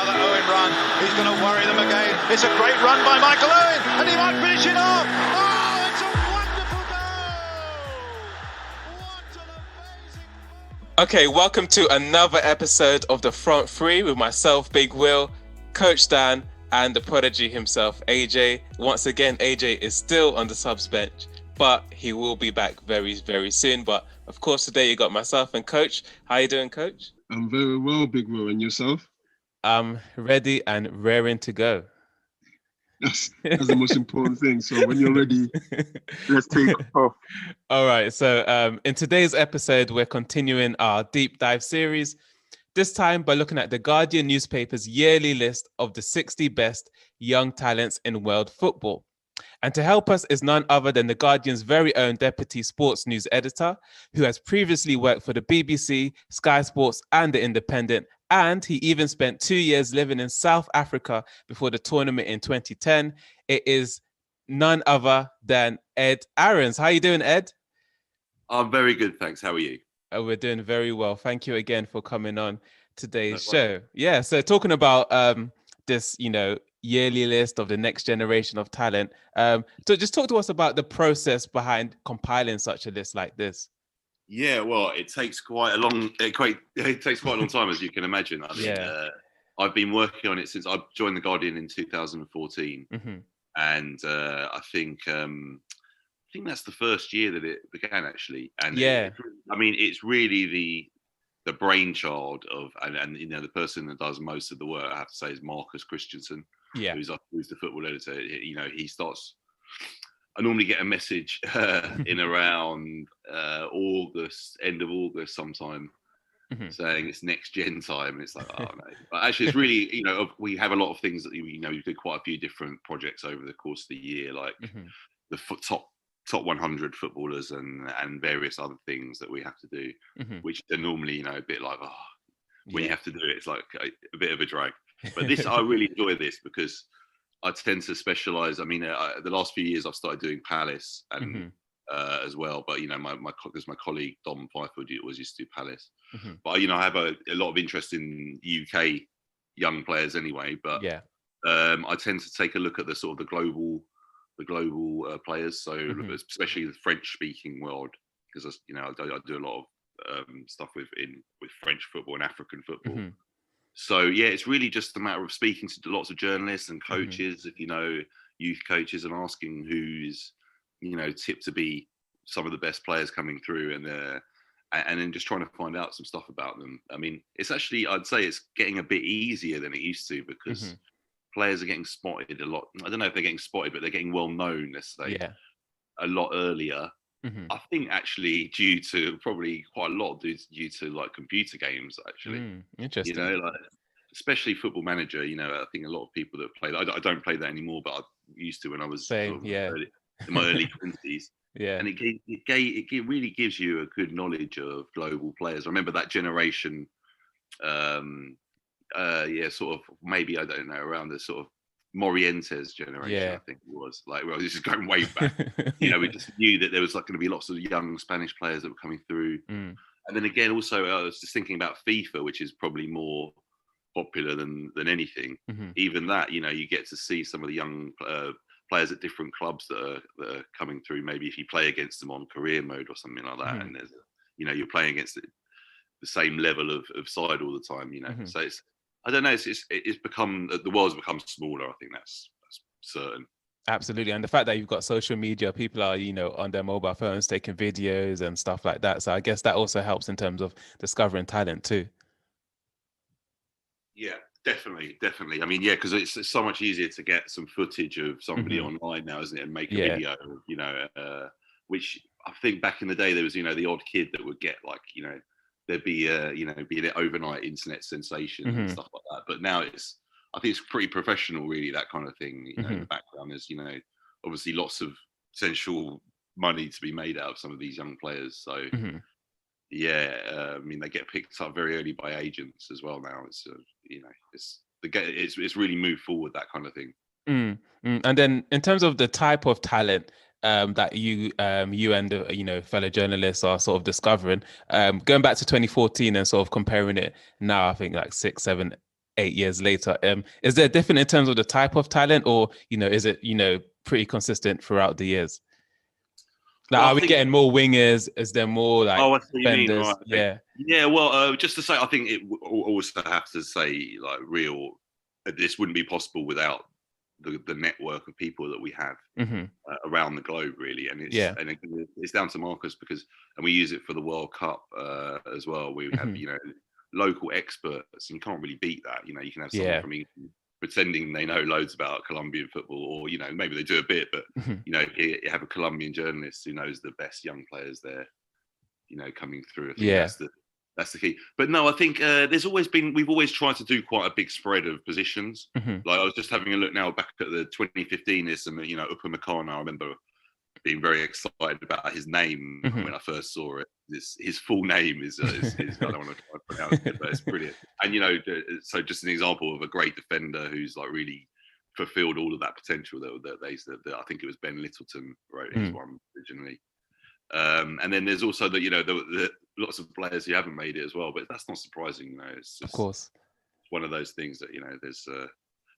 another Owen run. He's going to worry them again. It's a great run by Michael Owen, and he might finish it off. Oh, it's a wonderful goal! What an amazing... Okay, welcome to another episode of The Front Three with myself, Big Will, Coach Dan, and the prodigy himself, AJ. Once again, AJ is still on the subs bench, but he will be back very, very soon. But of course, today you got myself and Coach. How you doing, Coach? I'm very well, Big Will. And yourself? I'm ready and raring to go. That's the most important thing. So when you're ready, let's take off. All right. So in today's episode, we're continuing our deep dive series. This time by looking at the Guardian newspaper's yearly list of the 60 best young talents in world football. And to help us is none other than the Guardian's very own deputy sports news editor, who has previously worked for the BBC, Sky Sports, and The Independent. And he even spent 2 years living in South Africa before the tournament in 2010. It is none other than Ed Aarons. How are you doing, Ed? I'm very good, thanks. How are you? We're doing very well. Thank you again for coming on today's show. Yeah, so talking about this, yearly list of the next generation of talent. So just talk to us about the process behind compiling such a list like this. Yeah, well, it takes quite a long time, as you can imagine. I mean, I've been working on it since I joined the Guardian in 2014, and I think that's the first year that it began, actually. And it's really the brainchild of and the person that does most of the work, I have to say, is Marcus Christensen, who's the football editor. He starts. I normally get a message in around August, end of August sometime, saying it's next gen time. And it's like, oh no. But actually, it's really, we have a lot of things that, we did quite a few different projects over the course of the year, like the top 100 footballers and various other things that we have to do, which are normally, a bit like, when you have to do it, it's like a bit of a drag. But this, I really enjoy this because I tend to specialise. I mean, the last few years I've started doing Palace and as well. But my colleague Dom Fyford always used to do Palace. But I have a lot of interest in UK young players anyway. But I tend to take a look at the global players. So especially the French-speaking world, because I do a lot of stuff with French football and African football. So, it's really just a matter of speaking to lots of journalists and coaches, youth coaches, and asking who's, tipped to be some of the best players coming through and then just trying to find out some stuff about them. I mean, it's actually, I'd say it's getting a bit easier than it used to because players are getting spotted a lot. I don't know if they're getting spotted, but they're getting well known, let's say, a lot earlier. I think actually due to probably quite a lot due to like computer games, actually. Interesting. Especially Football Manager. I think a lot of people that play that. I don't play that anymore, but I used to when I was in my early 20s. And it really gives you a good knowledge of global players. I remember that generation. Sort of maybe, I don't know, around the sort of Morientes generation, I think it was. This is going way back. We just knew that there was going to be lots of young Spanish players that were coming through. And then again, also, I was just thinking about FIFA, which is probably more popular than anything. Even that, you get to see some of the young players at different clubs that are coming through. Maybe if you play against them on career mode or something like that, and there's, you're playing against the same level of side all the time. So it's. I don't know. It's become, the world's become smaller. I think that's certain. Absolutely, and the fact that you've got social media, people are on their mobile phones taking videos and stuff like that. So I guess that also helps in terms of discovering talent too. Yeah, definitely. I mean, because it's so much easier to get some footage of somebody online now, isn't it, and make a video. Which I think back in the day there was the odd kid that would get there'd be be an overnight internet sensation and stuff like that. But now I think it's pretty professional, really, that kind of thing. In the background, there's obviously lots of potential money to be made out of some of these young players. So I mean, they get picked up very early by agents as well now. It's it's really moved forward, that kind of thing. And then in terms of the type of talent that you and fellow journalists are sort of discovering, going back to 2014 and sort of comparing it now, I think like 6, 7, 8 years later. Is there different in terms of the type of talent, or is it pretty consistent throughout the years? Like, Well, are we getting more wingers? Is there more like I see what you mean, defenders? right? Yeah. Yeah. Well, just to say, I think it also have to say like this wouldn't be possible without the network of people that we have around the globe, really. And it's down to Marcus and we use it for the World Cup as well. We have local experts, and you can't really beat that. You can have someone from England pretending they know loads about Colombian football, or maybe they do a bit, but you have a Colombian journalist who knows the best young players there, coming through. I think that's the key. But no, I think we've always tried to do quite a big spread of positions. Like, I was just having a look now back at the 2015. There's some, Upamecano. I remember being very excited about his name when I first saw it. His full name is I don't want to try and pronounce it, but it's brilliant. And so just an example of a great defender who's like really fulfilled all of that potential that I think it was Ben Littleton wrote his one originally. And then there's also the lots of players who haven't made it as well, but that's not surprising. It's just, of course, one of those things that there's.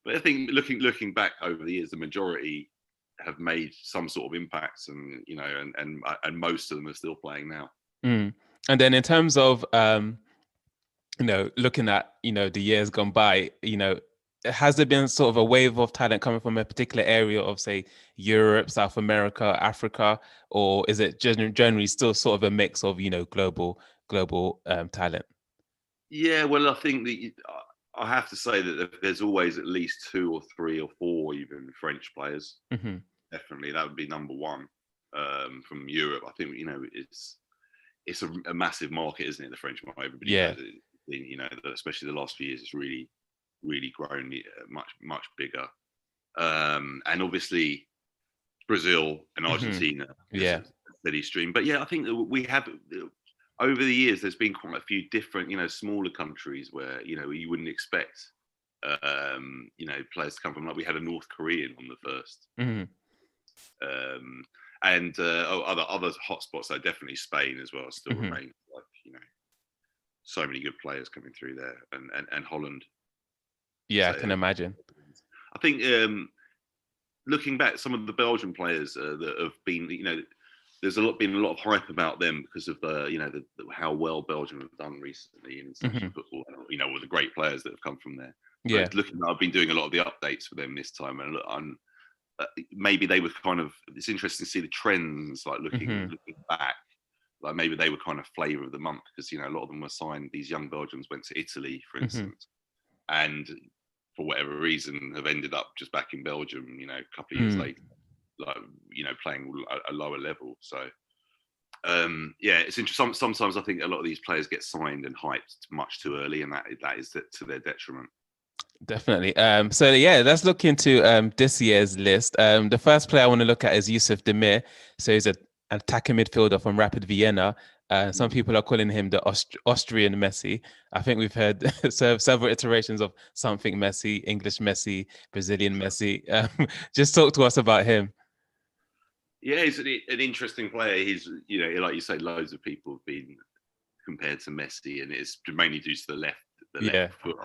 But I think looking back over the years, the majority have made some sort of impacts, and and most of them are still playing now. And then in terms of looking at the years gone by, has there been sort of a wave of talent coming from a particular area of, say, Europe, South America, Africa, or is it generally still sort of a mix of global talent? Yeah, well, I think that I have to say that there's always at least 2 or 3 or 4 even French players. Definitely, that would be number one from Europe. I think it's a massive market, isn't it? The French market. Everybody knows it, especially the last few years, it's really grown much bigger. And obviously Brazil and Argentina, a steady stream. But yeah, I think that we have over the years. There's been quite a few different, smaller countries where you wouldn't expect, players to come from. Like, we had a North Korean on the first. And other hotspots, like definitely Spain as well, still remain. Like, so many good players coming through there, and Holland. Yeah, so, I can imagine. I think looking back, some of the Belgian players that have been, there's been a lot of hype about them because of how well Belgium have done recently in international football. All the great players that have come from there. Yeah, I've been doing a lot of the updates for them this time, and maybe they were kind of. It's interesting to see the trends, like looking back. Like, maybe they were kind of flavour of the month because a lot of them were signed. These young Belgians went to Italy, for instance, and for whatever reason have ended up just back in Belgium, a couple of years later, like, playing a lower level. So, it's interesting. Sometimes I think a lot of these players get signed and hyped much too early, and that is to their detriment. Definitely. So let's look into this year's list. The first player I want to look at is Yousef Demir. So he's an attacking midfielder from Rapid Vienna. Some people are calling him the Austrian Messi. I think we've heard several iterations of something Messi, English Messi, Brazilian Messi. Just talk to us about him. Yeah, he's an interesting player. He's, like you say, loads of people have been compared to Messi, and it's mainly due to the left foot.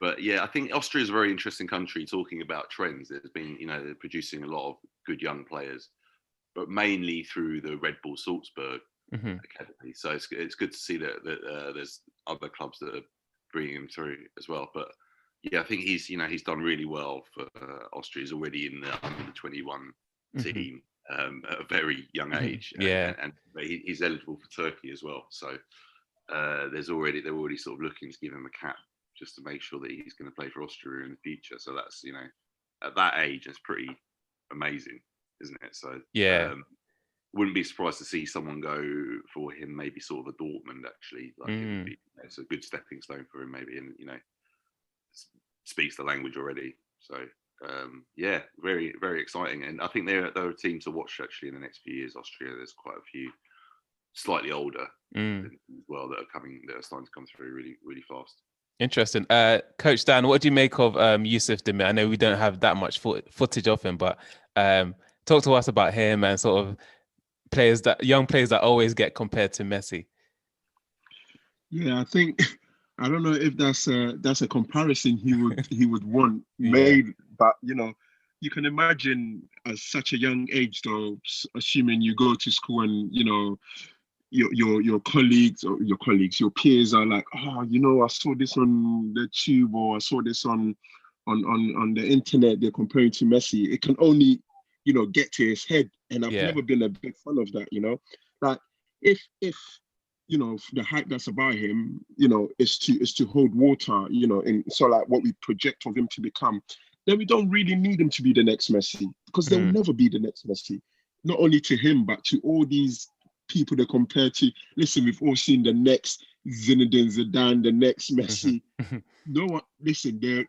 But yeah, I think Austria is a very interesting country. Talking about trends, there's been, they're producing a lot of good young players, but mainly through the Red Bull Salzburg academy. So it's good to see that there's other clubs that are bringing him through as well. But yeah, I think he's done really well for Austria. He's already in the under 21 team at a very young age. And he's eligible for Turkey as well. So they're already sort of looking to give him a cap just to make sure that he's going to play for Austria in the future. So that's, at that age, it's pretty amazing, isn't it? So wouldn't be surprised to see someone go for him, maybe sort of a Dortmund, actually. Like, it's a good stepping stone for him, maybe, and speaks the language already. So very, very exciting. And I think they're a team to watch actually in the next few years. Austria, there's quite a few slightly older as well that are starting to come through really, really fast. Interesting. Coach Dan, what do you make of Yousef Demir? I know we don't have that much footage of him, but talk to us about him and sort of young players that always get compared to Messi. Yeah, I think I don't know if that's a comparison he would want made, but you can imagine at such a young age, though, assuming you go to school and your colleagues, your peers are like, I saw this on the tube, or I saw this on the internet. They're comparing to Messi. It can only get to his head, and I've never been a big fan of that. Like if the hype that's about him, is to hold water, and so like what we project of him to become, then we don't really need him to be the next Messi, because there will never be the next Messi. Not only to him, but to all these people they compare to. Listen, we've all seen the next Zinedine Zidane, the next Messi. No one, listen, they're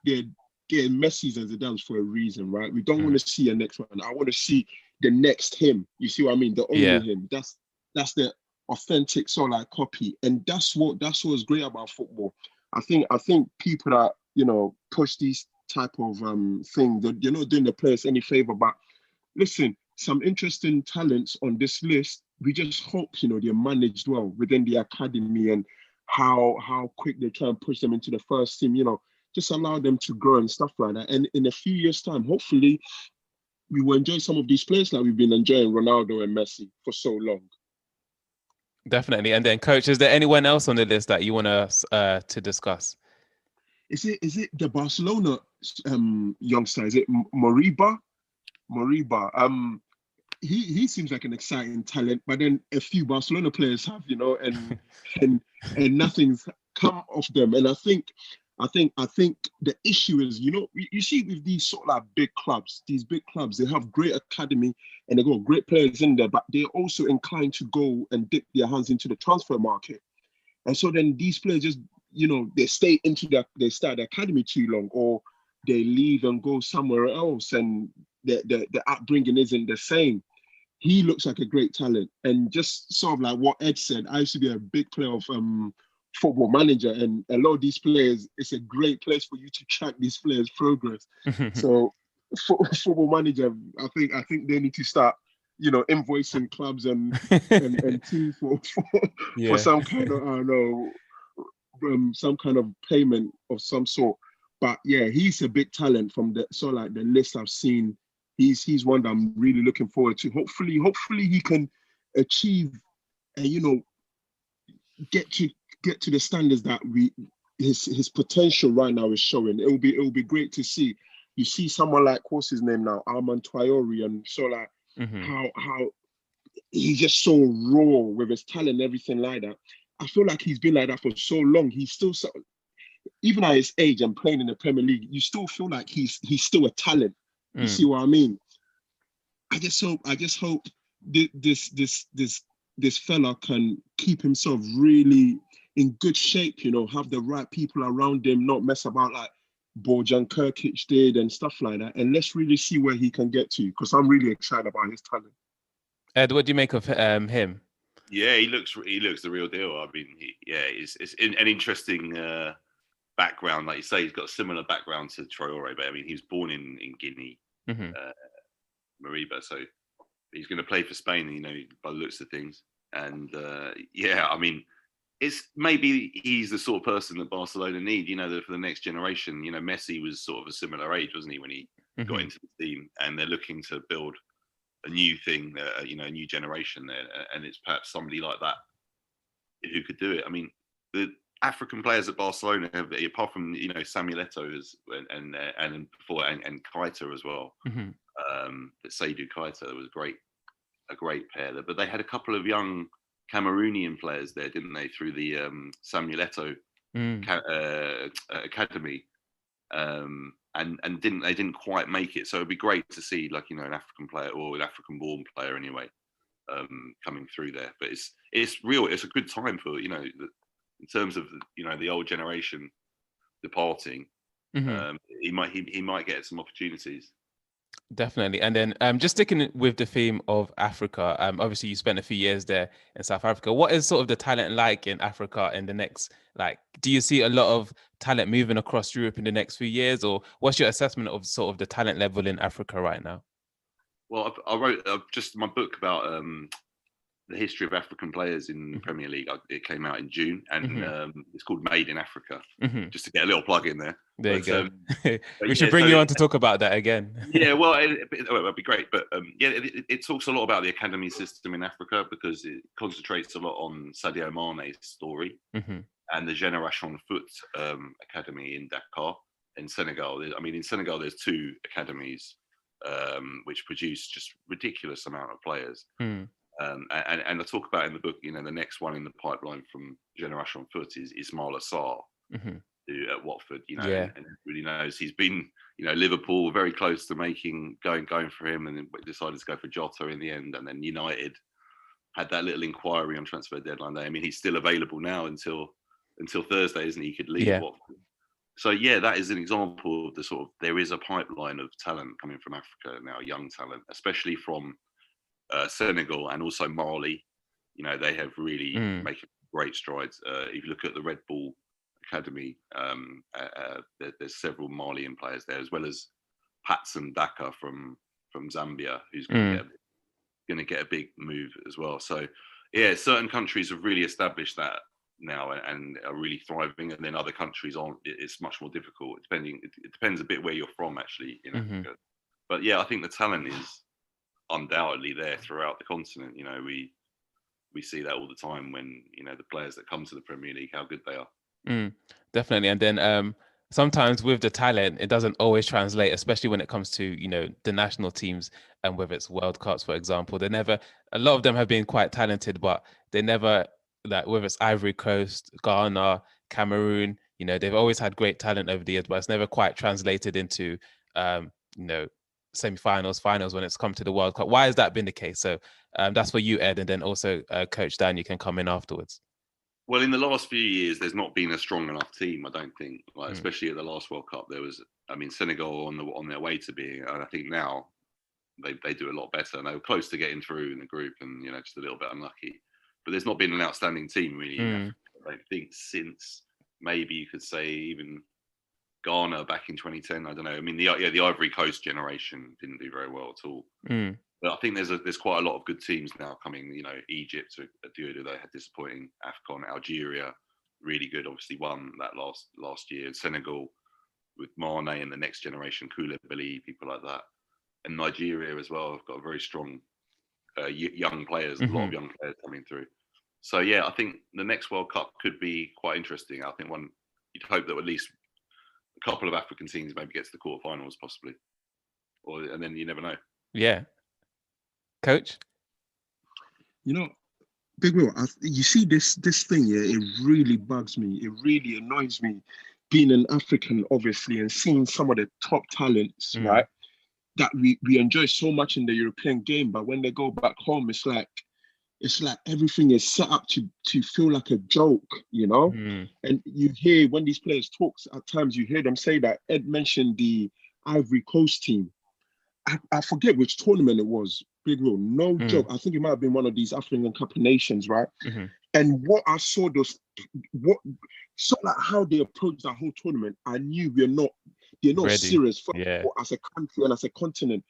Messi's and Zidane's for a reason, right? We don't want to see a next one. I want to see the next him. You see what I mean? The only him. That's the authentic sort of like copy, and that's what's great about football. I think people that push these type of thing, that you're not doing the players any favor. But listen, some interesting talents on this list. We just hope they're managed well within the academy, and how quick they try and push them into the first team. Just allow them to grow and stuff like that. And in a few years' time, hopefully, we will enjoy some of these players like we've been enjoying Ronaldo and Messi for so long. Definitely. And then, Coach, is there anyone else on the list that you want us to discuss? Is it the Barcelona youngster? Is it Moriba? He seems like an exciting talent, but then a few Barcelona players have, and nothing's come of them. And I think the issue is, you see with these sort of like big clubs, they have great academy and they got great players in there, but they're also inclined to go and dip their hands into the transfer market. And so then these players just, they stay the academy too long, or they leave and go somewhere else, and the upbringing isn't the same. He looks like a great talent. And just sort of like what Ed said, I used to be a big player of Football Manager, and a lot of these players, it's a great place for you to track these players' progress. So Football Manager, I think they need to start, invoicing clubs and teams for some kind of, I don't know, some kind of payment of some sort. But yeah, he's a big talent from the list I've seen. He's one that I'm really looking forward to. Hopefully he can achieve and get to the standards that his potential right now is showing. It will be great to see. You see someone like, what's his name now, Armand Traoré, and so like how he's just so raw with his talent and everything like that. I feel like he's been like that for so long. He's still even at his age and playing in the Premier League, you still feel like he's still a talent. You see what I mean? I just hope this fella can keep himself really in good shape, have the right people around him, not mess about like Bojan Kirkic did and stuff like that. And let's really see where he can get to, because I'm really excited about his talent. Ed, what do you make of him? Yeah, he looks the real deal. I mean, it's an interesting background. Like you say, he's got a similar background to Traoré, but I mean, he was born in Guinea, Moriba, so he's going to play for Spain, by the looks of things. And I mean, it's maybe he's the sort of person that Barcelona need, for the next generation. Messi was sort of a similar age, wasn't he, when he got into the team, and they're looking to build a new thing, a new generation there, and it's perhaps somebody like that who could do it. I mean, the African players at Barcelona have, apart from Samuel Eto'o and before and Keita as well. Seydou Keita was a great pair there, but they had a couple of young Cameroonian players there, didn't they, through the Samuel Eto'o academy, and didn't quite make it. So it'd be great to see an African player, or an African-born player anyway, coming through there. But it's a good time for in terms of the old generation departing. He might get some opportunities. Definitely. And then just sticking with the theme of Africa, obviously you spent a few years there in South Africa. What is sort of the talent like in Africa in the next, do you see a lot of talent moving across Europe in the next few years, or what's your assessment of sort of the talent level in Africa right now? Well, I wrote just my book about the history of African players in the Premier League. It came out in June, and it's called Made in Africa. Just to get a little plug in there. There you go. But We should bring you on to talk about that again. Yeah, well, that'd be great. But it talks a lot about the academy system in Africa because it concentrates a lot on Sadio Mane's story and the Génération Foot academy in Dakar in Senegal. I mean, in Senegal, there's 2 academies which produce just ridiculous amount of players. And I talk about in the book, you know, the next one in the pipeline from Génération Foot is Ismail Assar, who at Watford, you know, and everybody knows he's been, you know, Liverpool very close to going for him, and then decided to go for Jota in the end, and then United had that little inquiry on transfer deadline day. I mean, he's still available now until Thursday, isn't he? He could leave Watford. So that is an example of the sort of, there is a pipeline of talent coming from Africa now, young talent, especially from Senegal and also Mali. You know, they have really making great strides. If you look at the Red Bull Academy, there's several Malian players there, as well as Patson Daka from Zambia, who's going to get a big move as well. So certain countries have really established that now and are really thriving, and then other countries aren't. It's much more difficult. It depends a bit where you're from, actually, in Africa. But I think the talent is undoubtedly there throughout the continent. You know, we see that all the time when, you know, the players that come to the Premier League, how good they are. Definitely. And then sometimes with the talent, it doesn't always translate, especially when it comes to, you know, the national teams, and whether it's World Cups, for example. A lot of them have been quite talented, but they never, like, whether it's Ivory Coast, Ghana, Cameroon, you know, they've always had great talent over the years, but it's never quite translated into, you know, semi-finals, finals when it's come to the World Cup. Why has that been the case? So that's for you, Ed, and then also Coach Dan, you can come in afterwards. Well, in the last few years, there's not been a strong enough team, I don't think. Like, especially at the last World Cup, there was, I mean, Senegal on their way to being, and I think now they do a lot better. And they were close to getting through in the group, and, you know, just a little bit unlucky. But there's not been an outstanding team, really. I think since maybe you could say even Ghana back in 2010. I don't know. I mean, the Ivory Coast generation didn't do very well at all. But I think there's quite a lot of good teams now coming. You know, Egypt, they had disappointing AFCON. Algeria, really good. Obviously won that last year. Senegal with Mane and the next generation, Koulibaly, people like that. And Nigeria as well have got very strong young players, a lot of young players coming through. So I think the next World Cup could be quite interesting. I think you'd hope that at least a couple of African teams maybe get to the quarterfinals, possibly, and then you never know. Yeah, Coach. You know, Big Will, you see this thing here. It really bugs me. It really annoys me, being an African, obviously, and seeing some of the top talents, right, that we enjoy so much in the European game, but when they go back home, it's like everything is set up to feel like a joke, you know? And you hear when these players talk, at times you hear them say that. Ed mentioned the Ivory Coast team. I forget which tournament it was, Big Will, no joke. I think it might have been one of these African Cup of Nations, right? And what I saw, like how they approached that whole tournament, I knew they're not ready. Serious for as a country and as a continent.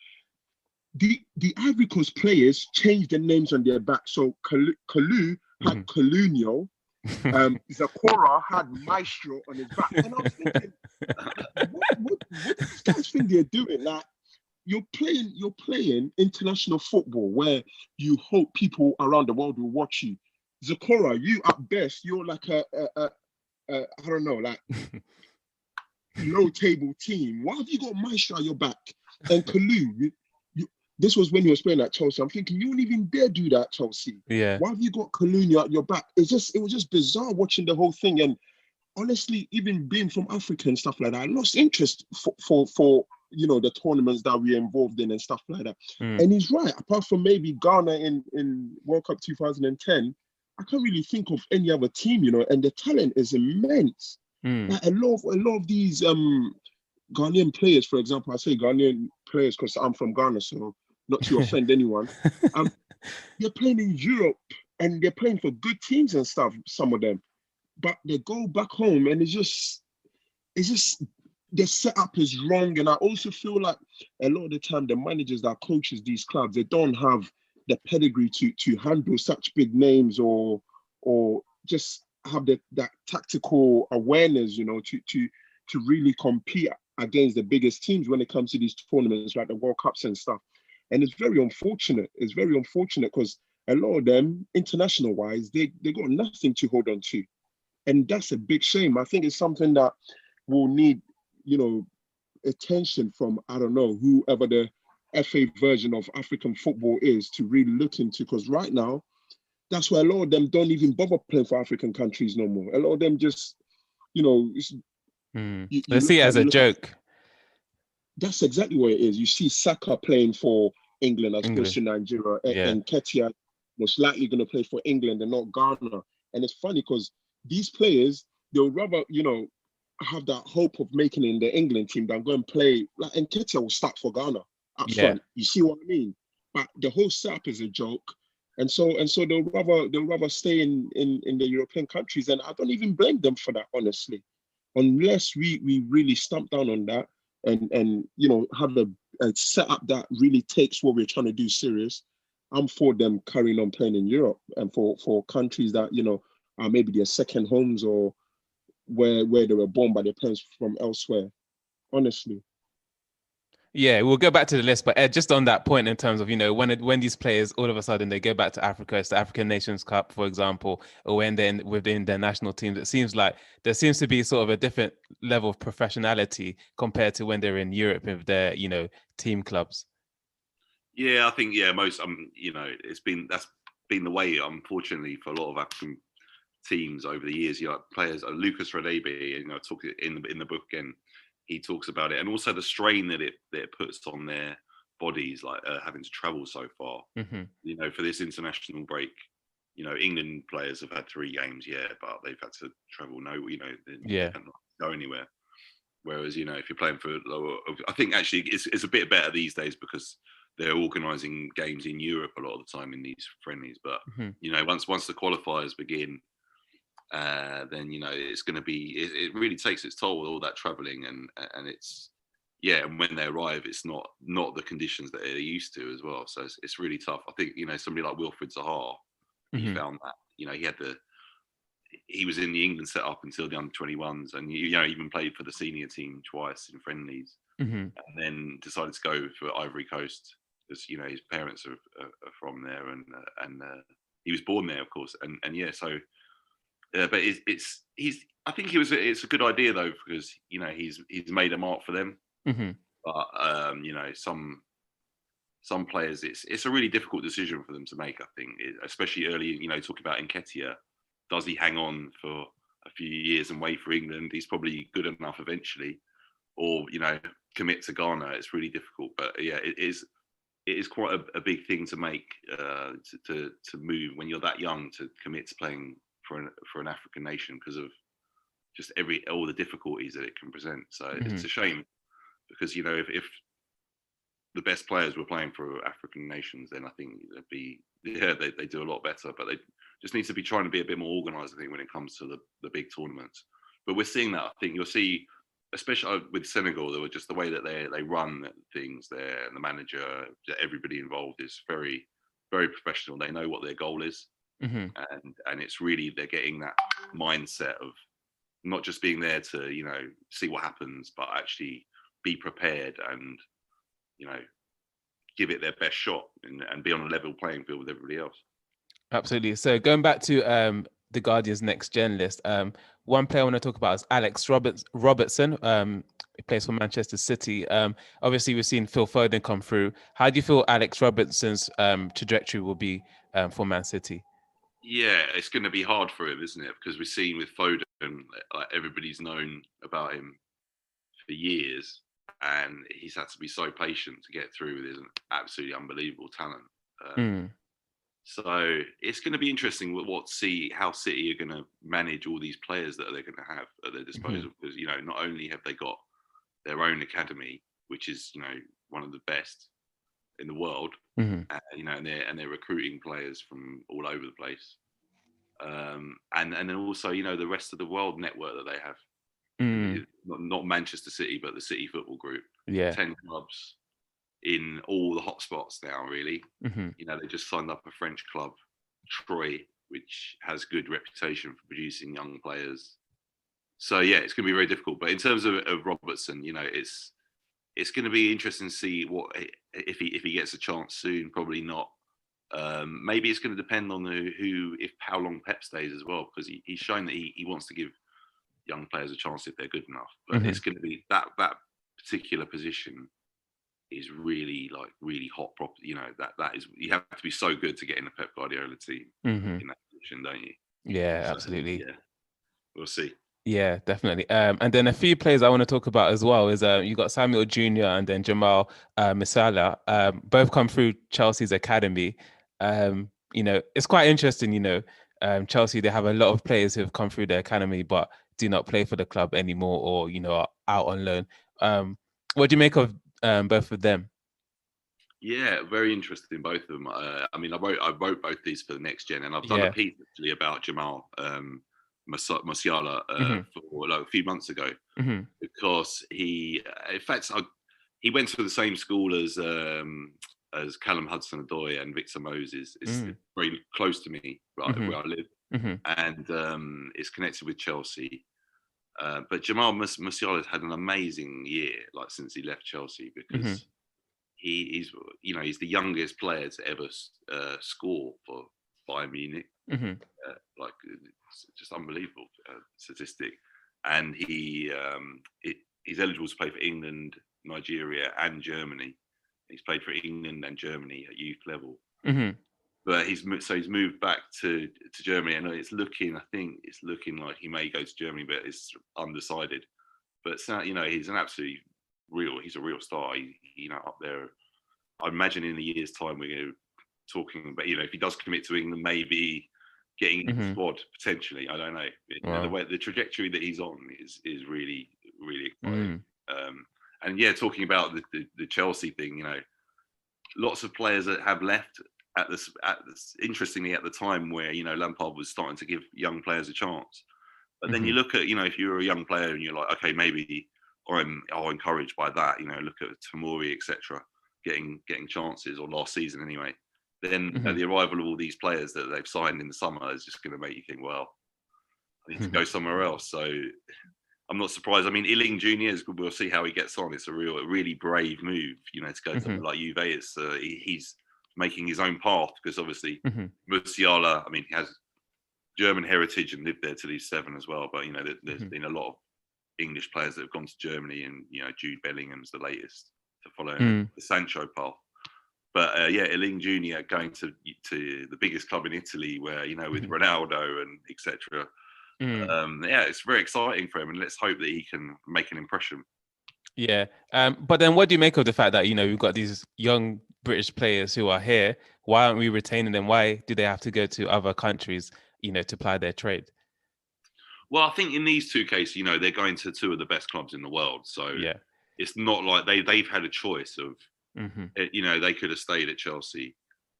The Ivory Coast players changed their names on their back. So Kalu had Colunio, Zakora had Maestro on his back. And I was thinking, what do these guys think they're doing? Like, you're playing international football where you hope people around the world will watch you. Zakora, you at best, you're like a I don't know, like low table team. Why have you got Maestro on your back? And Kalu, this was when he was playing at Chelsea. I'm thinking, you wouldn't even dare do that at Chelsea. Yeah. Why have you got Colunio at your back? It was just bizarre watching the whole thing. And honestly, even being from Africa and stuff like that, I lost interest for you know, the tournaments that we're involved in and stuff like that. And he's right. Apart from maybe Ghana in World Cup 2010, I can't really think of any other team, you know, and the talent is immense. Like a lot of these Ghanaian players, for example, I say Ghanaian players because I'm from Ghana, so not to offend anyone. They're playing in Europe and they're playing for good teams and stuff, some of them. But they go back home and it's just the setup is wrong. And I also feel like a lot of the time the managers that coaches these clubs, they don't have the pedigree to handle such big names or just have that tactical awareness, to really compete against the biggest teams when it comes to these tournaments, like the World Cups and stuff. And it's very unfortunate. It's very unfortunate because a lot of them, international wise, they got nothing to hold on to. And that's a big shame. I think it's something that will need, attention from, I don't know, whoever the FA version of African football is to really look into, because right now, that's why a lot of them don't even bother playing for African countries no more. A lot of them just, they see it as a joke. That's exactly what it is. You see Saka playing for England as opposed to Nigeria, and Ketia most likely going to play for England and not Ghana. And it's funny because these players, they'll rather, have that hope of making it in the England team than go and play. Like, and Ketia will start for Ghana up front. You see what I mean? But the whole setup is a joke. And so they'll rather stay in the European countries. And I don't even blame them for that, honestly. Unless we really stamp down on that and have a setup that really takes what we're trying to do serious, I'm for them carrying on playing in Europe and for countries that, are maybe their second homes or where they were born by their parents from elsewhere, honestly. Yeah, we'll go back to the list, but Ed, just on that point in terms of, when these players all of a sudden they go back to Africa, it's the African Nations Cup, for example, or when they're within their national teams, it seems like there seems to be sort of a different level of professionality compared to when they're in Europe with their, team clubs. Yeah, I think most that's been the way, unfortunately, for a lot of African teams over the years. Players, Lucas Radebe, talk in the book again. He talks about it, and also the strain that it puts on their bodies, like having to travel so far. For this international break, England players have had 3 games, but they've had to travel. They can't go anywhere. Whereas, if you're playing for lower, I think actually it's a bit better these days because they're organising games in Europe a lot of the time in these friendlies. But once the qualifiers begin, then it's going to be. It really takes its toll with all that travelling, and it's and when they arrive, it's not the conditions that they're used to as well. So it's really tough. I think somebody like Wilfried Zaha, he found that he was in the England setup until the under-21s, and even played for the senior team twice in friendlies, and then decided to go for Ivory Coast because his parents are from there, and he was born there, of course, and so. But I think it's a good idea though because he's made a mark for them. But some players it's a really difficult decision for them to make. I think, especially early. Talking about Nketiah, does he hang on for a few years and wait for England? He's probably good enough eventually, or commit to Ghana. It's really difficult, but it is quite a big thing to make to move when you're that young to commit to playing for an African nation because of just all the difficulties that it can present. So it's a shame because if the best players were playing for African nations, then I think they do a lot better. But they just need to be trying to be a bit more organised, I think, when it comes to the big tournaments. But we're seeing that. I think you'll see, especially with Senegal, there were just the way that they run things there, and the manager, everybody involved is very, very professional. They know what their goal is. And it's really they're getting that mindset of not just being there to see what happens, but actually be prepared and give it their best shot and be on a level playing field with everybody else. Absolutely. So going back to the Guardian's next gen list, one player I want to talk about is Alex Robertson. He plays for Manchester City. Obviously, we've seen Phil Foden come through. How do you feel Alex Robertson's trajectory will be for Man City? Yeah, it's going to be hard for him, isn't it? Because we've seen with Foden, everybody's known about him for years, and he's had to be so patient to get through with his absolutely unbelievable talent. So it's going to be interesting how City are going to manage all these players that they're going to have at their disposal. Because not only have they got their own academy, which is one of the best in the world, and they're recruiting players from all over the place, and then also the rest of the world network that they have, not Manchester City but the City Football Group, 10 clubs, in all the hotspots now. Really, Mm-hmm. you know, they just signed up a French club, Troyes, which has good reputation for producing young players. So yeah, it's going to be very difficult. But in terms of Robertson, you know, it's going to be interesting to see what if he gets a chance soon. Probably not. Maybe it's going to depend on how long Pep stays as well, because he's shown that he wants to give young players a chance if they're good enough. But it's going to be that particular position is really hot. You know, that is, you have to be so good to get in the Pep Guardiola team in that position, don't you? Yeah, So, absolutely. Yeah, we'll see. Yeah, definitely. And then a few players I want to talk about as well is you got Samuel Jr. and then Jamal Musiala. Both come through Chelsea's academy. You know, it's quite interesting. You know, Chelsea, they have a lot of players who have come through their academy but do not play for the club anymore, or you know, are out on loan. What do you make of both of them? Yeah, very interesting, both of them. I mean, I wrote both these for the Next Gen, and I've done a piece actually about Jamal Musiala for like a few months ago, because he went to the same school as Callum Hudson Odoi and Victor Moses. It's very close to me, right, where I live, and it's connected with Chelsea. But Jamal Musiala had an amazing year, like since he left Chelsea, because he's the youngest player to ever score for Bayern Munich. Like, it's just unbelievable statistic. And he's eligible to play for England, Nigeria, and Germany. He's played for England and Germany at youth level. But he's moved back to Germany, and I think it's looking like he may go to Germany, but it's undecided. But you know, he's a real star. You know, up there. I imagine in a year's time we're talking about, you know, if he does commit to England, maybe getting into the squad potentially. I don't know. Wow. The trajectory that he's on is really, really exciting. And yeah, talking about the Chelsea thing, you know, lots of players that have left at this interestingly at the time where, you know, Lampard was starting to give young players a chance. But then you look at, you know, if you're a young player and you're like, okay, maybe I'm encouraged by that, you know, look at Tomori, etc., getting chances, or last season anyway. Then the arrival of all these players that they've signed in the summer is just going to make you think, well, I need to go somewhere else. So I'm not surprised. I mean, Iling Jr., we'll see how he gets on. It's a really brave move, you know, to go somewhere like Juve. It's he's making his own path, because obviously Musiala, I mean, he has German heritage and lived there till he's 7 as well. But, you know, there's been a lot of English players that have gone to Germany, and, you know, Jude Bellingham's the latest to follow the Sancho path. But yeah, Iling Jr. going to the biggest club in Italy, where, you know, with Ronaldo and etc. Yeah, it's very exciting for him, and let's hope that he can make an impression. Yeah, but then what do you make of the fact that, you know, we've got these young British players who are here? Why aren't we retaining them? Why do they have to go to other countries, you know, to ply their trade? Well, I think in these two cases, you know, they're going to two of the best clubs in the world, so yeah, it's not like they've had a choice of, you know, they could have stayed at Chelsea,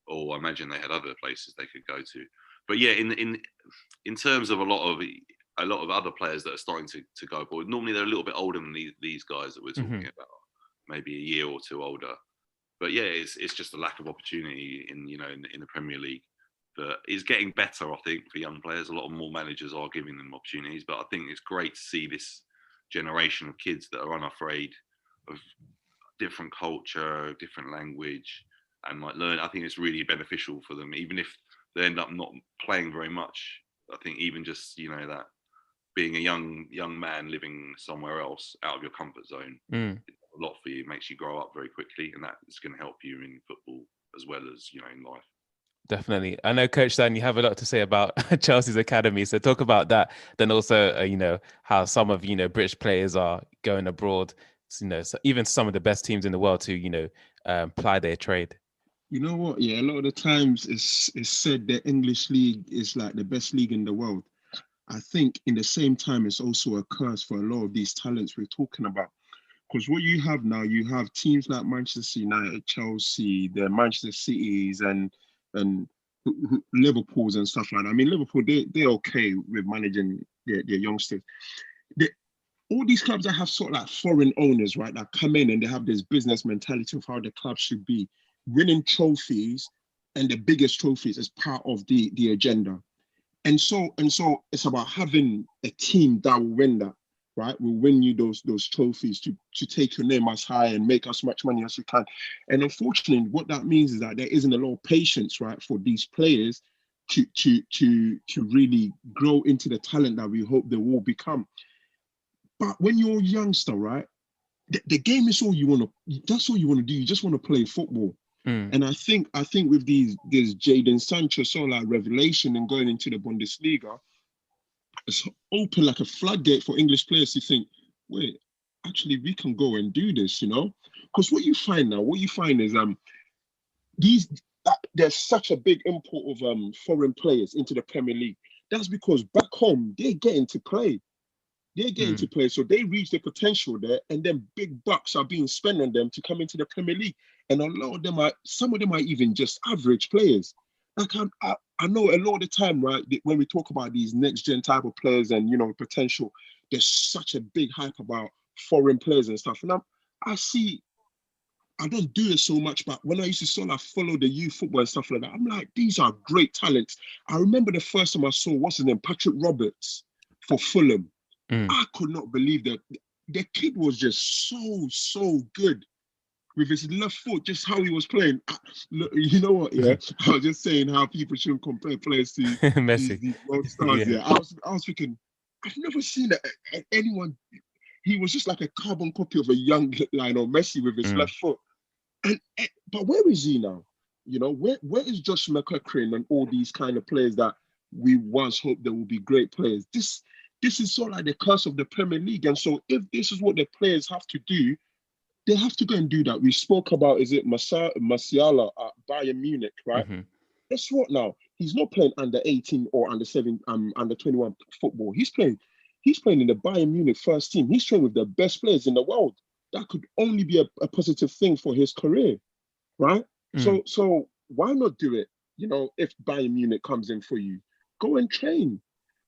or I imagine they had other places they could go to. But yeah, in terms of a lot of other players that are starting to go abroad, normally they're a little bit older than these guys that we're talking about, maybe a year or two older. But yeah, it's just a lack of opportunity in the Premier League that is getting better, I think, for young players. A lot of more managers are giving them opportunities, but I think it's great to see this generation of kids that are unafraid of different culture, different language, and like learn. I think it's really beneficial for them, even if they end up not playing very much. I think even just, you know, that being a young man living somewhere else out of your comfort zone, a lot for you, makes you grow up very quickly, and that is going to help you in football as well as, you know, in life. Definitely. I know, Coach Dan, you have a lot to say about Chelsea's academy. So talk about that. Then also, you know, how some of, you know, British players are going abroad, you know, so even some of the best teams in the world to, you know, ply their trade. You know what? Yeah, a lot of the times it's said the English league is like the best league in the world. I think in the same time, it's also a curse for a lot of these talents we're talking about. Because what you have now, you have teams like Manchester United, Chelsea, the Manchester Cities, and Liverpool's and stuff like that. I mean, Liverpool, they're okay with managing their youngsters. all these clubs that have sort of like foreign owners, right, that come in and they have this business mentality of how the club should be, winning trophies and the biggest trophies as part of the agenda. And so it's about having a team that will win that, right? Will win you those trophies to take your name as high and make as much money as you can. And unfortunately, what that means is that there isn't a lot of patience, right, for these players to really grow into the talent that we hope they will become. But when you're a youngster, right, the game is all you want to. That's all you want to do. You just want to play football. And I think with this Jadon Sancho sort of like revelation and going into the Bundesliga, it's open like a floodgate for English players to think, wait, actually we can go and do this, you know? Because what you find is there's such a big import of foreign players into the Premier League. That's because back home they're getting to play. So they reach their potential there, and then big bucks are being spent on them to come into the Premier League. And some of them are even just average players. Like I know a lot of the time, right, when we talk about these next gen type of players and, you know, potential, there's such a big hype about foreign players and stuff. And I don't do it so much, but when I used to sort of follow the youth football and stuff like that, I'm like, these are great talents. I remember the first time I saw, what's his name, Patrick Roberts for Fulham. I could not believe that the kid was just so good with his left foot, just how he was playing. You know what? Yeah, I was just saying how people shouldn't compare players to Messi. these world stars. Yeah, I was thinking, I've never seen anyone. He was just like a carbon copy of a young Lionel Messi with his left foot. But where is he now? You know, where is Josh McEachran and all these kind of players that we once hoped they would be great players? This is sort of like the curse of the Premier League. And so if this is what the players have to do, they have to go and do that. We spoke about, is it Musiala at Bayern Munich, right? Guess what now? He's not playing under 18 or under 21 football. He's playing in the Bayern Munich first team. He's training with the best players in the world. That could only be a positive thing for his career, right? So why not do it? You know, if Bayern Munich comes in for you, go and train.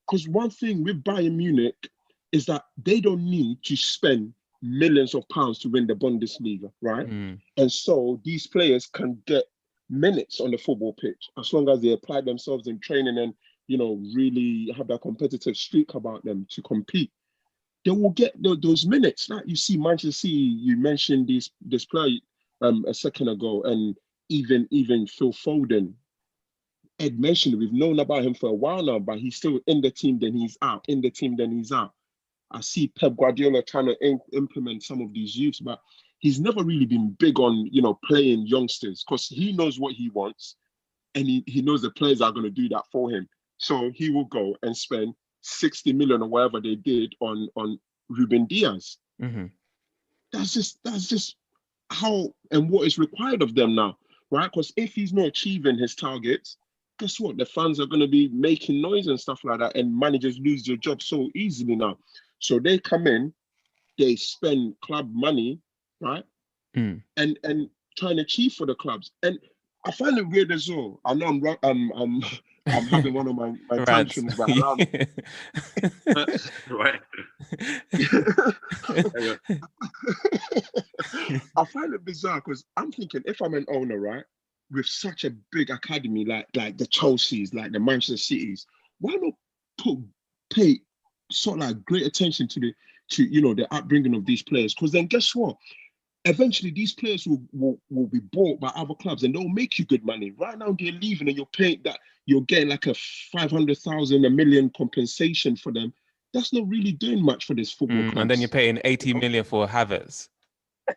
Because one thing with Bayern Munich is that they don't need to spend millions of pounds to win the Bundesliga, right? And so these players can get minutes on the football pitch as long as they apply themselves in training and, you know, really have that competitive streak about them to compete. They will get those minutes. Like you see Manchester City, you mentioned this player a second ago, and even Phil Foden. Ed mentioned, we've known about him for a while now, but he's still in the team, then he's out. In the team, then he's out. I see Pep Guardiola trying to implement some of these youths, but he's never really been big on, you know, playing youngsters because he knows what he wants and he knows the players are going to do that for him. So he will go and spend 60 million or whatever they did on Ruben Diaz. That's just how and what is required of them now, right? Because if he's not achieving his targets, guess what? The fans are going to be making noise and stuff like that, and managers lose their job so easily now. So they come in, they spend club money, right? And try and achieve for the clubs. And I find it weird as well. I know I'm having one of my tantrums, but right. I find it bizarre because I'm thinking if I'm an owner, right, with such a big academy like the Chelseas, like the Manchester Cities, why not pay sort of like great attention to the upbringing of these players? Because then guess what? Eventually these players will be bought by other clubs and they'll make you good money. Right now they're leaving and you're paying that, you're getting like a 500,000, $1 million compensation for them. That's not really doing much for this football club. And then you're paying 80 million for Havertz.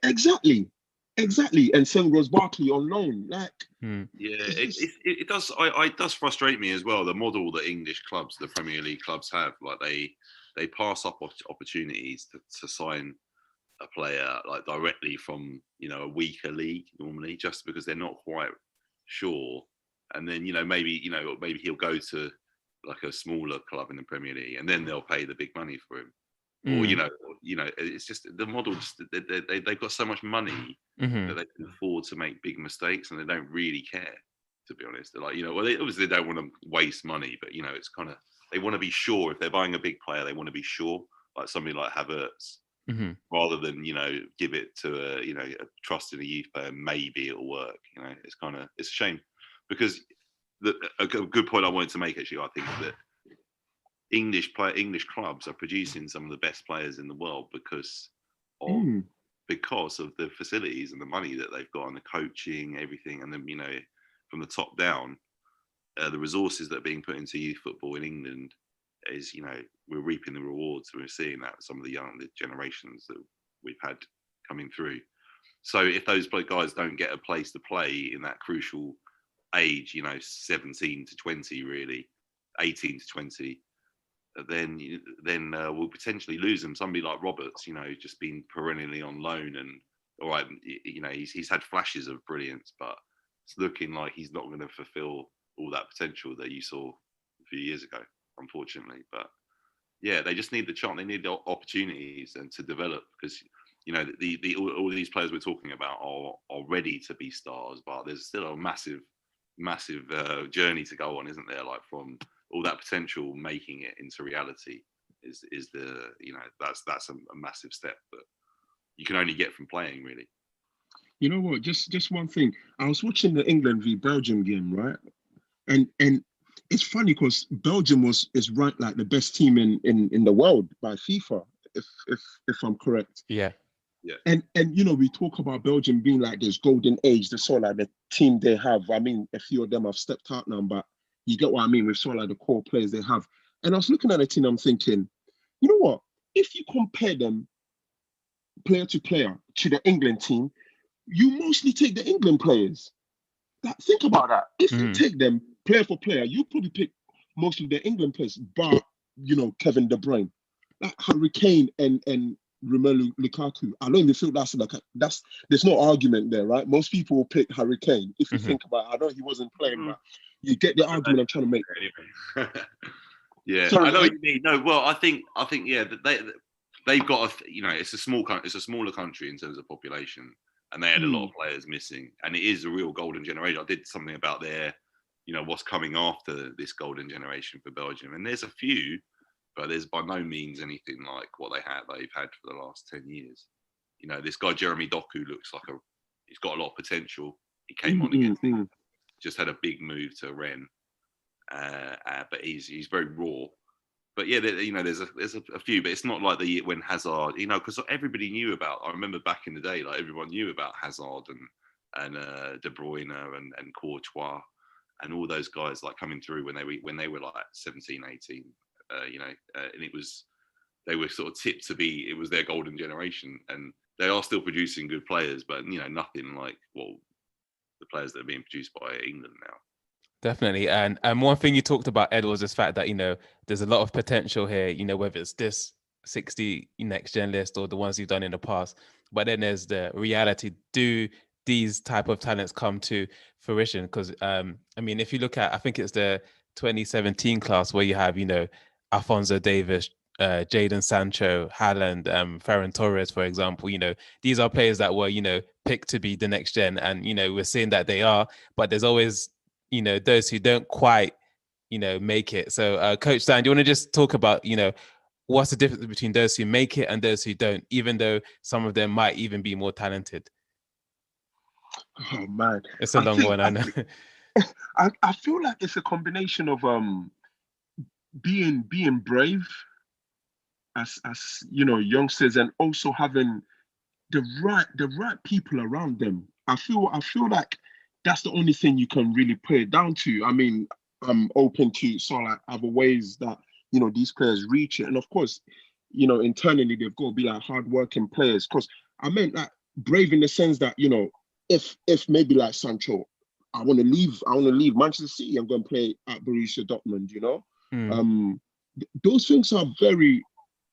Exactly. And send Ross Barkley on loan. Like, it does. It does frustrate me as well. The model that English clubs, the Premier League clubs have, like they pass up opportunities to sign a player like directly from, you know, a weaker league normally, just because they're not quite sure. And then, you know, maybe he'll go to like a smaller club in the Premier League, and then they'll pay the big money for him. Or you know, it's just the model. Just they've got so much money that they can afford to make big mistakes, and they don't really care. To be honest, they're like, you know, well, they obviously don't want to waste money, but you know, it's kind of they want to be sure if they're buying a big player, they want to be sure like somebody like Havertz, Mm-hmm. rather than, give it to a trust in a youth player, maybe it'll work. It's a shame, because a good point I wanted to make, actually, I think that English clubs are producing some of the best players in the world because of the facilities and the money that they've got, and the coaching, everything, and then from the top down, the resources that are being put into youth football in England is, we're reaping the rewards. We're seeing that some of the generations that we've had coming through. So if those guys don't get a place to play in that crucial age, 17 to 20, really, 18 to 20, then we'll potentially lose them. Somebody like Roberts, just been perennially on loan, and all right, he's had flashes of brilliance, but it's looking like he's not going to fulfill all that potential that you saw a few years ago, unfortunately. But yeah, they just need the chance. They need the opportunities and to develop, because all these players we're talking about are ready to be stars, but there's still a massive journey to go on, isn't there? Like, from all that potential, making it into reality is the that's a massive step that you can only get from playing, really. You know what? Just one thing. I was watching the England v Belgium game, right? And it's funny because Belgium is ranked like the best team in the world by FIFA, if I'm correct. Yeah. Yeah. And we talk about Belgium being like this golden age, the sort of like the team they have. I mean, a few of them have stepped out now, but you get what I mean with sort of like the core players they have. And I was looking at the team, I'm thinking, you know what? If you compare them player to player to the England team, you mostly take the England players. Think about that. If you take them player for player, you probably pick most of the England players, but Kevin De Bruyne, like Harry Kane and Romelu Lukaku. I don't even feel there's no argument there, right? Most people will pick Harry Kane. If you think about it, I know he wasn't playing, but you get the argument I'm trying to make. Anyway. Yeah, Sorry, I know what you mean. No, well, I think yeah, they've got it's a smaller country in terms of population, and they had a lot of players missing, and it is a real golden generation. I did something about what's coming after this golden generation for Belgium, and there's a few, but there's by no means anything like what they've had for the last 10 years. This guy Jeremy Doku looks like he's got a lot of potential. He came on again, just had a big move to Rennes, but he's very raw. But yeah, there's a few, but it's not like when Hazard, because everybody knew about. I remember back in the day, like everyone knew about Hazard and De Bruyne and Courtois and all those guys like coming through when they were like 17, 18, and they were sort of tipped to be. It was their golden generation, and they are still producing good players, but nothing like the players that are being produced by England now. Definitely. And one thing you talked about, Ed, was this fact that, there's a lot of potential here, whether it's this 60 next gen list or the ones you've done in the past. But then there's the reality. Do these type of talents come to fruition? Because, if you look at, I think it's the 2017 class where you have, Alphonso Davies, Jadon Sancho, Haaland, Ferran Torres, for example. These are players that were, picked to be the next gen. And, we're seeing that they are, but there's always those who don't quite, make it. So, Coach Dan, do you want to just talk about, what's the difference between those who make it and those who don't, even though some of them might even be more talented? Oh man, it's a long one. I know. I feel like it's a combination of being brave as youngsters, and also having the right people around them. I feel like that's the only thing you can really put it down to. I mean, I'm open to sort of like other ways that, these players reach it. And of course, internally, they've got to be like hardworking players. Because I meant like brave in the sense that, if maybe like Sancho, I want to leave Manchester City and go and play at Borussia Dortmund, those things are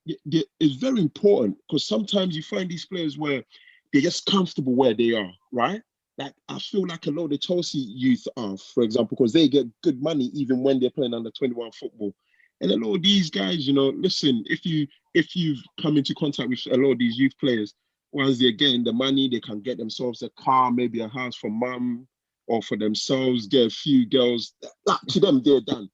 it's very important, because sometimes you find these players where they're just comfortable where they are, right? Like, I feel like a lot of the Chelsea youth are, for example, because they get good money even when they're playing under 21 football. And a lot of these guys, listen, if you've come into contact with a lot of these youth players, once they're getting the money, they can get themselves a car, maybe a house for mum or for themselves, get a few girls. Like, to them, they're done.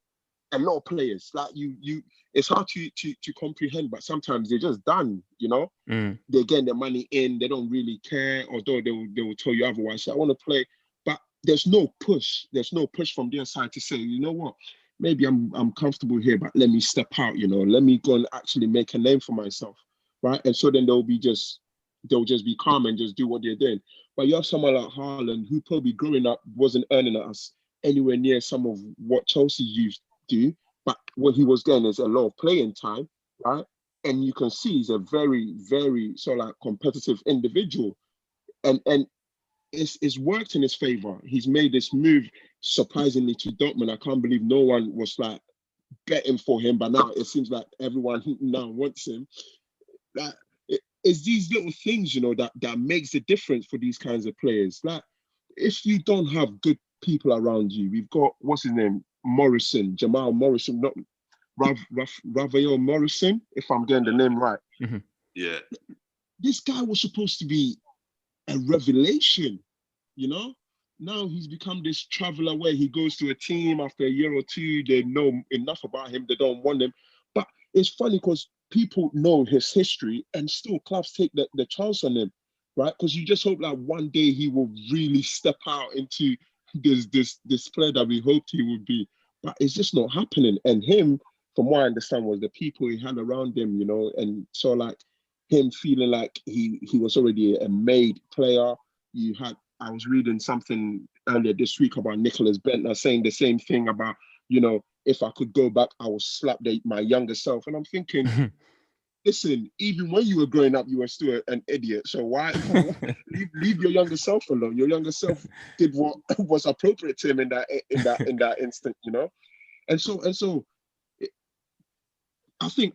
A lot of players, like you it's hard to comprehend, but sometimes they're just done, you know? Mm. They're getting their money in, they don't really care, although they will tell you otherwise. So I want to play, but there's no push. There's no push from their side to say, you know what, maybe I'm comfortable here, but let me step out, you know, let me go and actually make a name for myself, right? And so then they'll just be calm and just do what they're doing. But you have someone like Haaland, who probably growing up wasn't earning us anywhere near some of what Chelsea used to do, but what he was getting is a lot of playing time, right? And you can see he's a very, very sort of like competitive individual. And it's worked in his favor. He's made this move surprisingly to Dortmund. I can't believe no one was like betting for him, but now it seems like everyone now wants him. Like, it's these little things, you know, that makes the difference for these kinds of players. Like, if you don't have good people around you, we've got, what's his name? Jamal Morrison, not Rafael Morrison, if I'm getting the name right. Mm-hmm. Yeah. This guy was supposed to be a revelation, you know? Now he's become this traveler where he goes to a team after a year or two, they know enough about him, they don't want him. But it's funny because people know his history and still clubs take the chance on him, right? Because you just hope that one day he will really step out into this player that we hoped he would be. But it's just not happening. And him, from what I understand, was the people he had around him, you know, and so like him feeling like he was already a made player. I was reading something earlier this week about Nicholas Bentner saying the same thing about, you know, if I could go back, I would slap my younger self. And I'm thinking, listen, even when you were growing up, you were still an idiot. So why leave your younger self alone? Your younger self did what was appropriate to him in that instant, you know. And so I think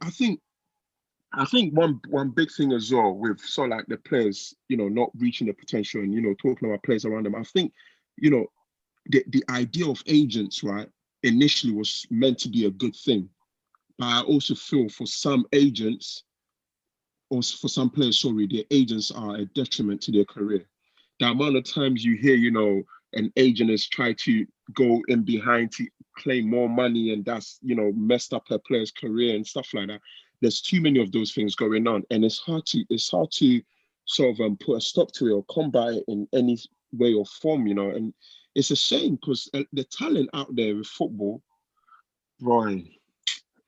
one big thing as well with sort of like the players, you know, not reaching the potential and, you know, talking about players around them. I think, you know, the idea of agents, right, initially was meant to be a good thing. But I also feel for some agents, or for some players, sorry, their agents are a detriment to their career. The amount of times you hear, you know, an agent has tried to go in behind to claim more money and that's, you know, messed up a player's career and stuff like that. There's too many of those things going on. And it's hard to sort of put a stop to it or combat it in any way or form, you know. And it's a shame because the talent out there with football, Brian.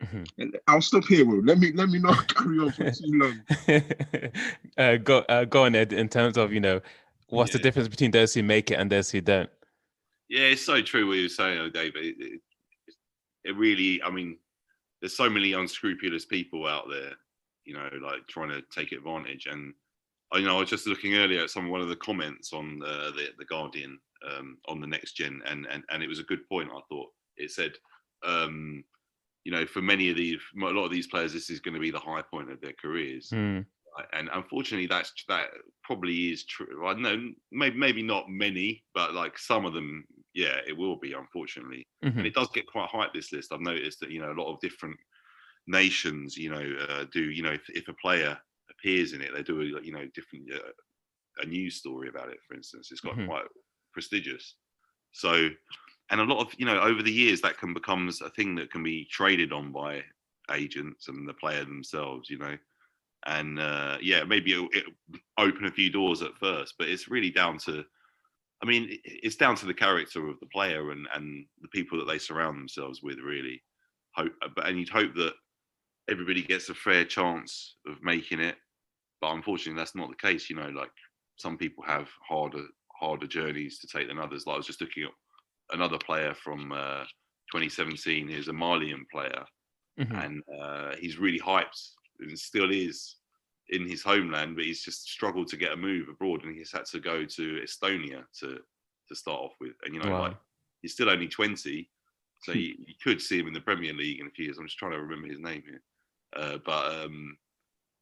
Mm-hmm. I'll stop here, Will. Let me not carry on for too long. Go on, Ed, in terms of, you know, what's the difference between those who make it and those who don't? Yeah, it's so true what you were saying, David. It really, I mean, there's so many unscrupulous people out there, you know, like trying to take advantage. And I know I was just looking earlier at one of the comments on the Guardian on the Next Gen, and it was a good point. I thought it said, you know, for a lot of these players, this is going to be the high point of their careers. And unfortunately, that probably is true. I know maybe not many, but like some of them, yeah, it will be, unfortunately. Mm-hmm. And it does get quite hyped, this list. I've noticed that, you know, a lot of different nations, you know, do, you know, if a player appears in it, they do, you know, different a news story about it, for instance. It's got quite prestigious. So, and a lot of, you know, over the years, that can become a thing that can be traded on by agents and the player themselves, you know. And yeah, maybe it'll open a few doors at first, but it's really down to, I mean, it's down to the character of the player and the people that they surround themselves with, really. And you'd hope that everybody gets a fair chance of making it. But unfortunately, that's not the case. You know, like some people have harder journeys to take than others. Like I was just looking at another player from 2017. He's a Malian player, and he's really hyped and still is in his homeland, but he's just struggled to get a move abroad, and he's had to go to Estonia to start off with. And you know, like he's still only 20, so you could see him in the Premier League in a few years. I'm just trying to remember his name here, but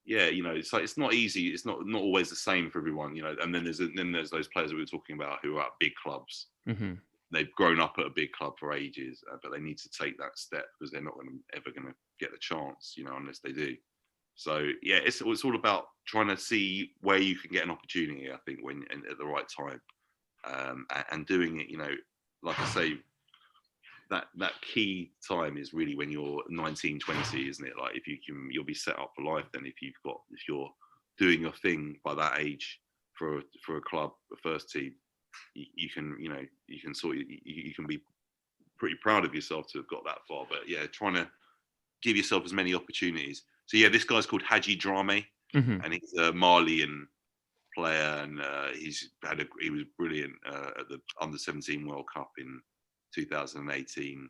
yeah, you know, it's like it's not easy. It's not always the same for everyone, you know. And then there's those players that we were talking about who are at big clubs. They've grown up at a big club for ages, but they need to take that step because they're not ever going to get the chance, you know, unless they do. So yeah, it's all about trying to see where you can get an opportunity. I think when at the right time, and doing it, you know, like I say, that key time is really when you're 19, 20, isn't it? Like if you'll be set up for life then if you're doing your thing by that age for a club, a first team, you can be pretty proud of yourself to have got that far. But yeah, trying to give yourself as many opportunities. So yeah, this guy's called Haji Drame, and he's a Malian player, and he was brilliant at the Under-17 World Cup in 2018.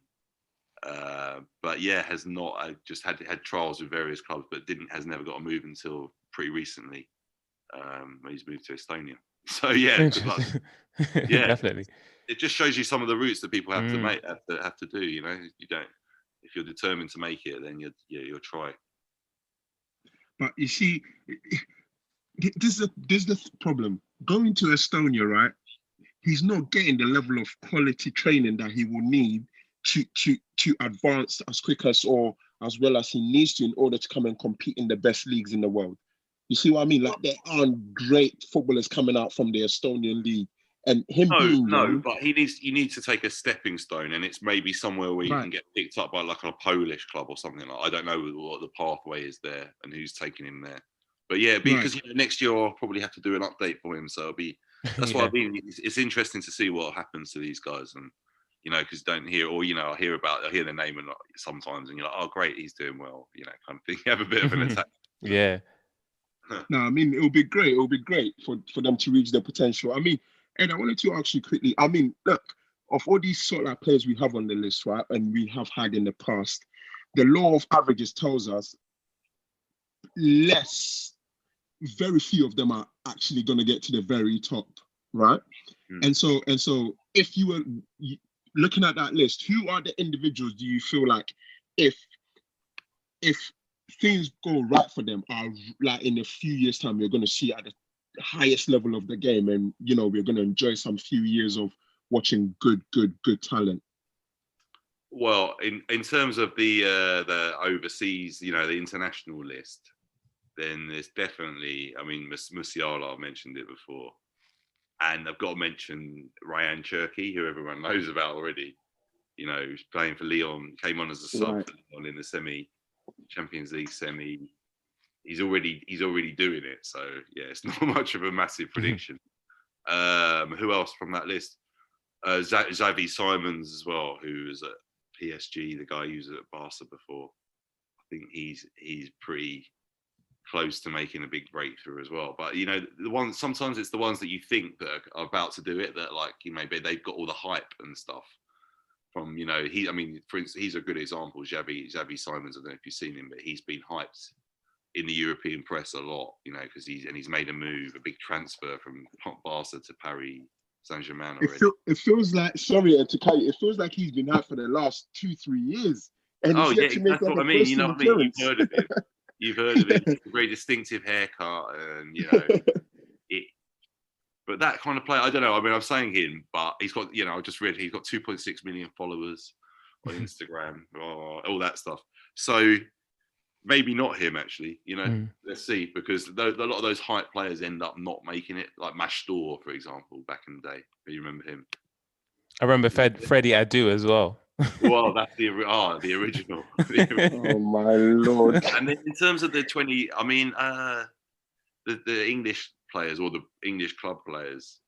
But yeah, has not just had trials with various clubs, but has never got a move until pretty recently. When he's moved to Estonia. So yeah, good luck. Yeah, definitely. It just shows you some of the routes that people have to make, have to do. You know, you don't. If you're determined to make it, then you'll try. But you see, this is the problem. Going to Estonia, right? He's not getting the level of quality training that he will need to advance as quick as or as well as he needs to in order to come and compete in the best leagues in the world. You see what I mean? Like there aren't great footballers coming out from the Estonian league, and him being young, but you need to take a stepping stone, and it's maybe somewhere where you can get picked up by like a Polish club or something like. I don't know what the pathway is there and who's taking him there, but yeah, because next year I'll probably have to do an update for him, so it'll be that's what I mean. It's interesting to see what happens to these guys, and because don't hear or I hear the name and sometimes, and you're like, oh great, he's doing well, kind of thing. You have a bit of an attack. Yeah. No, I mean, it'll be great. It'll be great for them to reach their potential. I mean, and I wanted to ask you quickly, I mean, look, of all these sort of players we have on the list, right, and we have had in the past, the law of averages tells us very few of them are actually going to get to the very top, right? And so if you were looking at that list, who are the individuals do you feel like if things go right for them are like in a few years time you're going to see at the highest level of the game, and we're going to enjoy some few years of watching good talent? Well, in terms of the overseas, the international list, then there's definitely, I mean, Musiala, I've mentioned it before, and I've got to mention Ryan Cherki, who everyone knows about already. Who's playing for Lyon, came on as a sub for Lyon in the Champions League semi. He's already doing it, so yeah, it's not much of a massive prediction. Who else from that list? Xavi Simons as well, who was at PSG, the guy who was at Barca before. I think he's pretty close to making a big breakthrough as well. But sometimes it's the ones that you think that are about to do it that maybe they've got all the hype and stuff. From for instance, he's a good example. Xavi Simons. I don't know if you've seen him, but he's been hyped in the European press a lot. Because he's made a move, a big transfer from Barca to Paris Saint-Germain already. It feels like, sorry to cut you, it feels like he's been hyped for the last 2-3 years. And that's what I mean. You've heard of him. You've heard of it. A very distinctive haircut, and it. But that kind of player, I don't know. I mean, I'm saying him, but he's got, I just read he's got 2.6 million followers on Instagram, all that stuff. So maybe not him, actually. Let's see, because a lot of those hype players end up not making it. Like Mashdor, for example, back in the day. Do you remember him? I remember Freddie Adu as well. Well, that's the original. Oh my Lord! And then in terms of the 20, I mean, the English players or the English club players,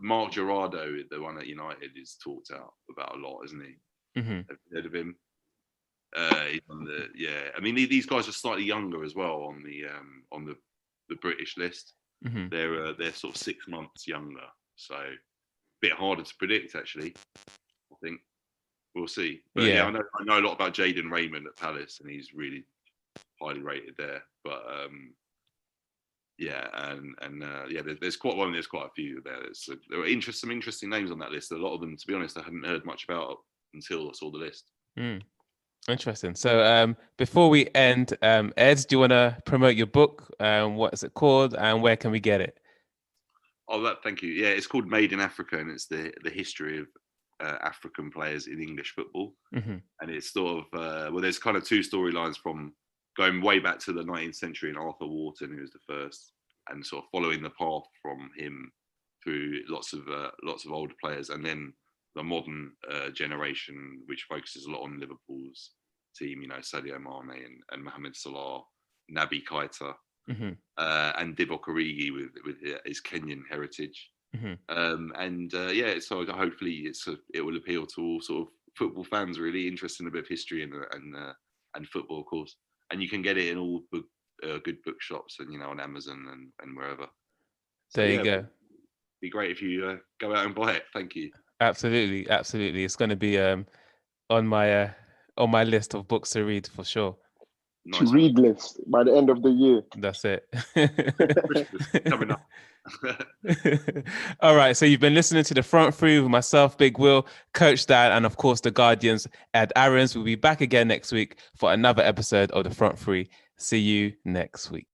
Mark Gerardo, the one at United, is talked about a lot, isn't he? Have you heard of him? He's on I mean, these guys are slightly younger as well on the British list. They're sort of 6 months younger, so a bit harder to predict actually. I think we'll see. But I know a lot about Jadon Raymond at Palace, and he's really highly rated there. But there's quite a few there. There were some interesting names on that list. A lot of them, to be honest, I hadn't heard much about until I saw the list. Interesting. So before we end, Ed, do you want to promote your book? What is it called, and where can we get it? Thank you. Yeah, it's called Made in Africa, and it's the history of African players in English football. And it's sort of there's kind of two storylines from going way back to the 19th century and Arthur Wharton, who was the first, and sort of following the path from him through lots of older players, and then modern generation, which focuses a lot on Liverpool's team. You know, Sadio Mane and Mohamed Salah, Naby Keita, and Divock Origi with his Kenyan heritage. So hopefully it will appeal to all sort of football fans really interested in a bit of history and football, of course. And you can get it in all good bookshops and on Amazon and wherever. So, there you go. It'd be great if you go out and buy it. Thank you. Absolutely. It's going to be on my list of books to read for sure. Nice read list by the end of the year. That's it. Coming up. All right, so you've been listening to The Front Three with myself, Big Will, Coach Dad, and of course the Guardians, Ed Aarons. We'll be back again next week for another episode of The Front Three. See you next week.